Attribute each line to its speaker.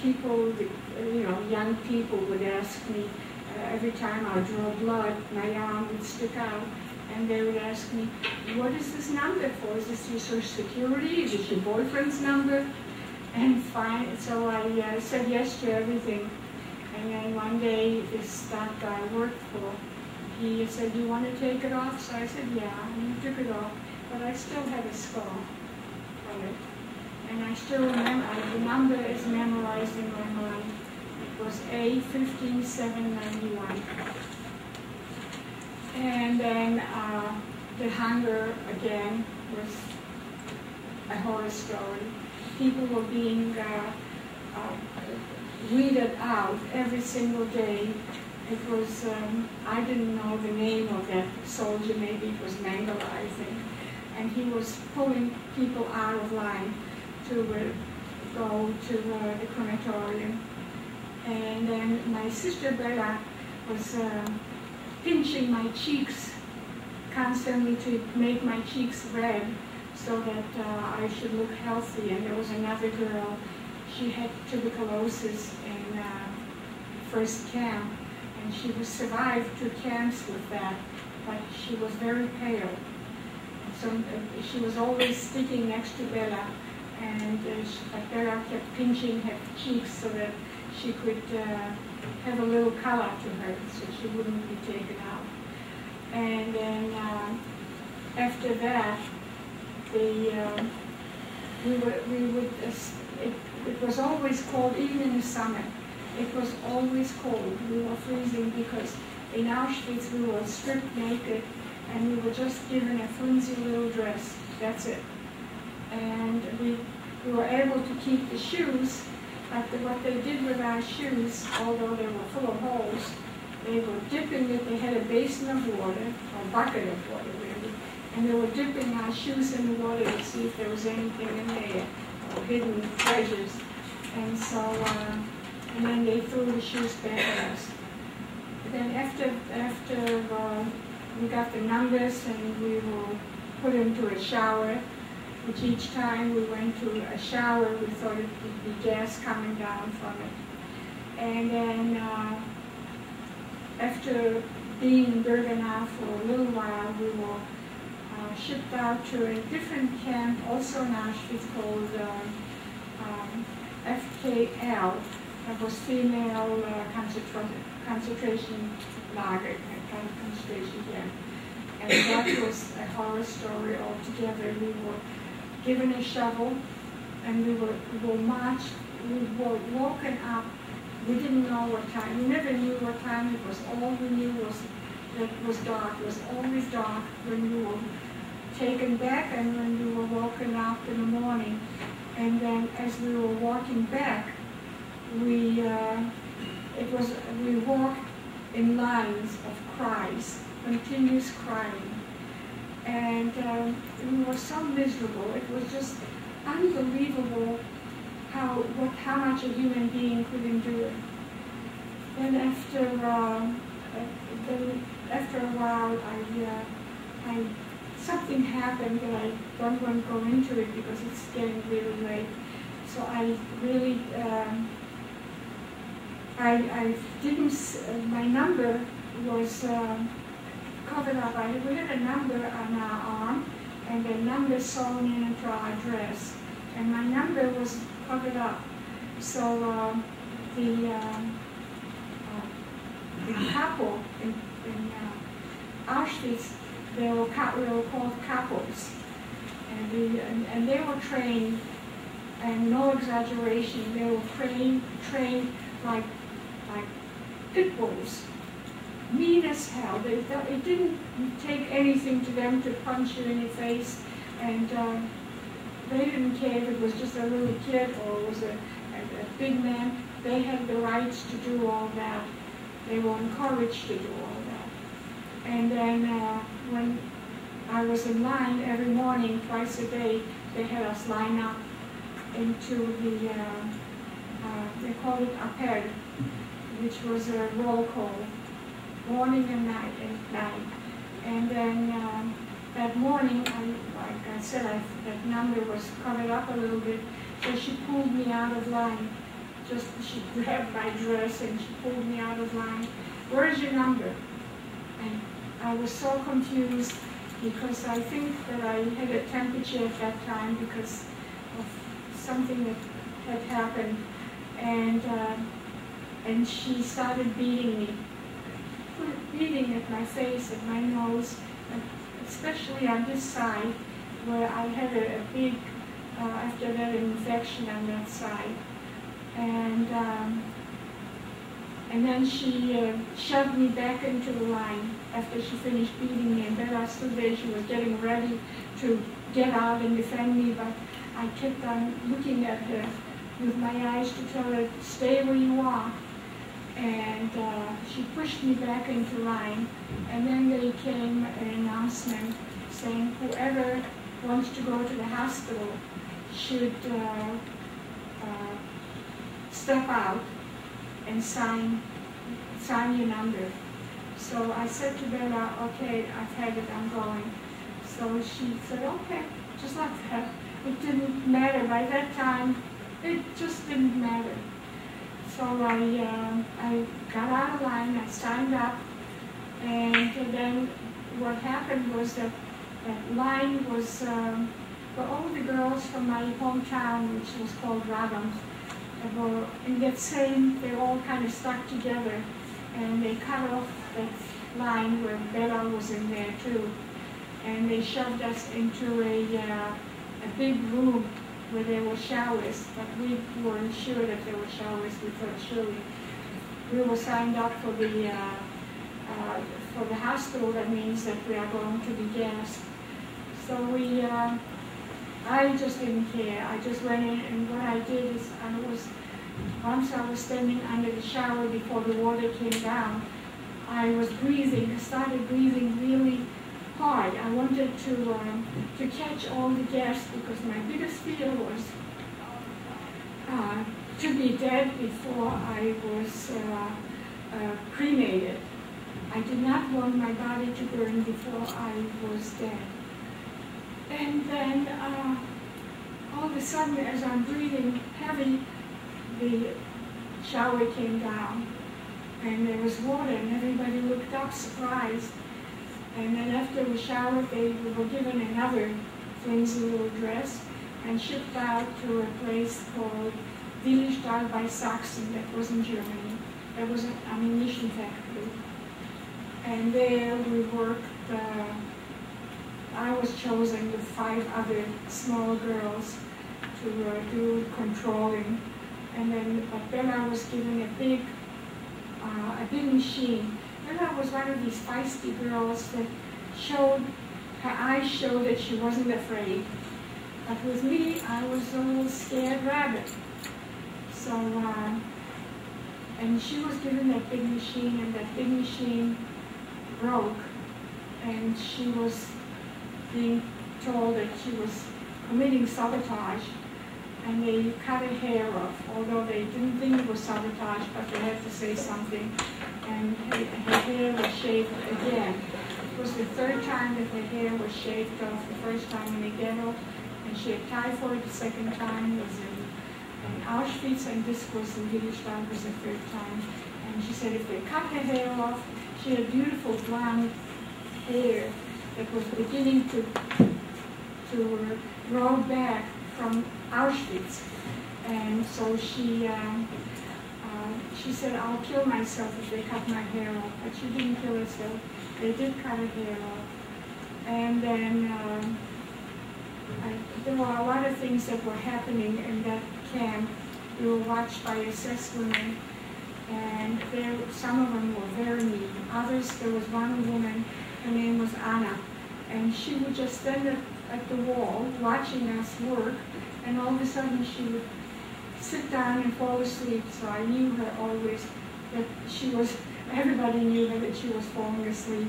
Speaker 1: people, young people would ask me, every time I draw blood, my arm would stick out, and they would ask me, what is this number for? Is this your Social Security? Is it your boyfriend's number? And fine, so I said yes to everything. And then one day, that guy I worked for, he said, do you want to take it off? So I said, yeah, and he took it off. But I still had a scar on it. And I still remember, the number is memorized in my mind. It was A15791. And then the hunger, again, was a horror story. People were being weeded out every single day. It was, I didn't know the name of that soldier, maybe it was Mangala, I think. And he was pulling people out of line to go to the crematorium. And then my sister Bella was pinching my cheeks constantly to make my cheeks red so that I should look healthy. And there was another girl, she had tuberculosis in first camp, and she survived 2 camps with that, but she was very pale. So she was always sticking next to Bella, and Bella kept pinching her cheeks so that she could have a little color to her, so she wouldn't be taken out. And then after that, it was always cold, even in the summer. It was always cold. We were freezing because in Auschwitz we were stripped naked and we were just given a flimsy little dress. That's it. And we were able to keep the shoes, but what they did with our shoes, although they were full of holes, they were dipping it. They had a basin of water, or a bucket of water really, and they were dipping our shoes in the water to see if there was anything in there, or hidden treasures. And so, and then they threw the shoes back at us. But then after we got the numbers and we were put into a shower, which each time we went to a shower, we thought it would be gas coming down from it. And then after being in Birkenau for a little while, we were shipped out to a different camp, also in Auschwitz, called FKL. That was female concentration lager, concentration camp. And that was a horror story altogether. We were given a shovel, and we were marched, we were woken up. We didn't know what time, we never knew what time it was. All we knew was that it was dark. It was always dark when we were taken back and when we were woken up in the morning. And then as we were walking back, we walked in lines of cries, continuous crying. And we were so miserable. It was just unbelievable how much a human being could endure. Then after a while, something happened that I don't want to go into it because it's getting really late. So I really, I didn't, my number was covered up. We had a number on our arm, and the number sewn into our dress, and my number was covered up. So the couple in Auschwitz, they were called couples, and they were trained, and no exaggeration, they were trained like pit bulls. Mean as hell. It didn't take anything to them to punch you in the face, and they didn't care if it was just a little kid or it was a big man. They had the rights to do all that. They were encouraged to do all that. And then when I was in line every morning, twice a day, they had us line up into the, they called it appel, which was a roll call, morning and night. And then that morning, like I said, that number was covered up a little bit, So she pulled me out of line. She grabbed my dress and she pulled me out of line. Where is your number? And I was so confused because I think that I had a temperature at that time because of something that had happened. And she started beating me, beating at my face, at my nose, especially on this side where I had a big, after that, infection on that side. And then she shoved me back into the line after she finished beating me. And then I stood there, she was getting ready to get out and defend me, but I kept on looking at her with my eyes to tell her, stay where you are. And she pushed me back into line. And then there came an announcement saying whoever wants to go to the hospital should step out and sign your number. So I said to Bella, okay, I've had it, I'm going. So she said, okay, just like that. It didn't matter. By that time, it just didn't matter. So I got out of line, I signed up, and then what happened was that line was for all the girls from my hometown, which was called Radom. In that same, they all kind of stuck together, and they cut off that line where Bella was in there too, and they shoved us into a big room where there were showers, but we weren't sure that there were showers. We thought surely we were signed up for the hospital. That means that we are going to be gassed. So I just didn't care. I just went in, and what I did is once I was standing under the shower before the water came down, I was breathing. I started breathing really hard. I wanted to catch all the gas because my biggest fear was to be dead before I was cremated. I did not want my body to burn before I was dead. And then all of a sudden, as I'm breathing heavy, the shower came down, and there was water, and everybody looked up surprised. And then after we showered, we were given another flimsy little dress and shipped out to a place called Wilhelmsthal by Sachsen. That was in Germany. That was an ammunition factory. And there we worked. I was chosen with 5 other small girls to do controlling. And then Bella was given a big machine. Bella was one of these feisty girls that her eyes showed that she wasn't afraid. But with me, I was a little scared rabbit. So, and she was given that big machine, and that big machine broke. And she was being told that she was committing sabotage. And they cut her hair off, although they didn't think it was sabotage, but they had to say something. And her hair was shaved again. It was the 3rd time that her hair was shaved off. The first time in the ghetto, and she had typhoid. The 2nd time was in Auschwitz, and this was in Wilhelmsthal, was the 3rd time. And she said if they cut her hair off, she had beautiful blonde hair that was beginning to grow back from Auschwitz. And so she said, I'll kill myself if they cut my hair off. But she didn't kill herself. They did cut her hair off. And then there were a lot of things that were happening in that camp. We were watched by SS women, and some of them were very mean. Others, there was one woman, her name was Anna, and she would just stand at the wall watching us work, and all of a sudden she would sit down and fall asleep. So I knew her always, that everybody knew her, that she was falling asleep.